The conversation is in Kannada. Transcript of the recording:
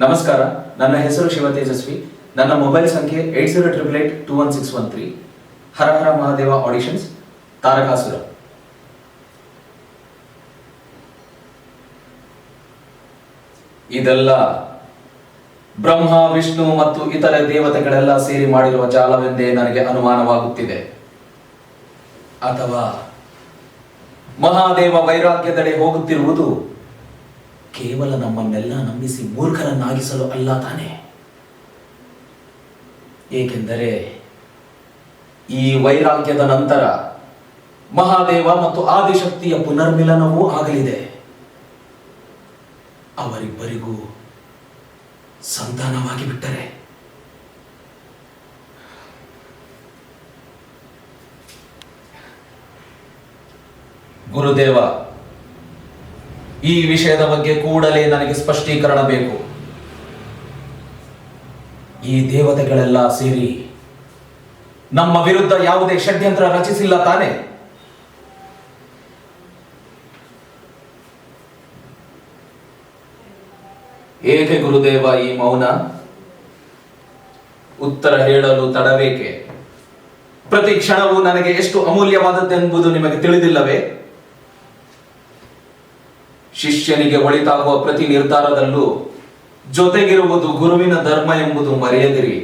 ನಮಸ್ಕಾರ, ನನ್ನ ಹೆಸರು ಶಿವ ತೇಜಸ್ವಿ. ನನ್ನ ಮೊಬೈಲ್ ಸಂಖ್ಯೆ 8088821613. ಹರ ಹರ ಮಹಾದೇವ ಆಡಿಷನ್ಸ್, ತಾರಕಾಸುರ. ಇದೆಲ್ಲ ಬ್ರಹ್ಮ, ವಿಷ್ಣು ಮತ್ತು ಇತರ ದೇವತೆಗಳೆಲ್ಲ ಸೇರಿ ಮಾಡಿರುವ ಜಾಲವೆಂದೇ ನನಗೆ ಅನುಮಾನವಾಗುತ್ತಿದೆ. ಅಥವಾ ಮಹಾದೇವ ವೈರಾಗ್ಯದೆಡೆ ಹೋಗುತ್ತಿರುವುದು ಕೇವಲ ನಮ್ಮನ್ನೆಲ್ಲ ನಂಬಿಸಿ ಮೂರ್ಖರನ್ನಾಗಿಸಲು ಅಲ್ಲ ತಾನೆ? ಏಕೆಂದರೆ ಈ ವೈರಾಗ್ಯದ ನಂತರ ಮಹಾದೇವ ಮತ್ತು ಆದಿಶಕ್ತಿಯ ಪುನರ್ಮಿಲನವೂ ಆಗಲಿದೆ. ಅವರಿಬ್ಬರಿಗೂ ಸಂತಾನವಾಗಿ ಬಿಟ್ಟರೆ ಗುರುದೇವ, ಈ ವಿಷಯದ ಬಗ್ಗೆ ಕೂಡಲೇ ನನಗೆ ಸ್ಪಷ್ಟೀಕರಣ ಬೇಕು. ಈ ದೇವತೆಗಳೆಲ್ಲ ಸೇರಿ ನಮ್ಮ ವಿರುದ್ಧ ಯಾವುದೇ ಷಡ್ಯಂತ್ರ ರಚಿಸಿಲ್ಲ ತಾನೆ? ಏಕೆ ಗುರುದೇವ ಈ ಮೌನ? ಉತ್ತರ ಹೇಳಲು ತಡವೇಕೆ? ಪ್ರತಿ ಕ್ಷಣವೂ ನನಗೆ ಎಷ್ಟು ಅಮೂಲ್ಯವಾದದ್ದೆಂಬುದು ನಿಮಗೆ ತಿಳಿದಿಲ್ಲವೇ? ಶಿಷ್ಯನಿಗೆ ಒಳಿತಾಗುವ ಪ್ರತಿ ನಿರ್ಧಾರದಲ್ಲೂ ಜೊತೆಗಿರುವುದು ಗುರುವಿನ ಧರ್ಮ ಎಂಬುದು ಮರೆಯದಿರಿ.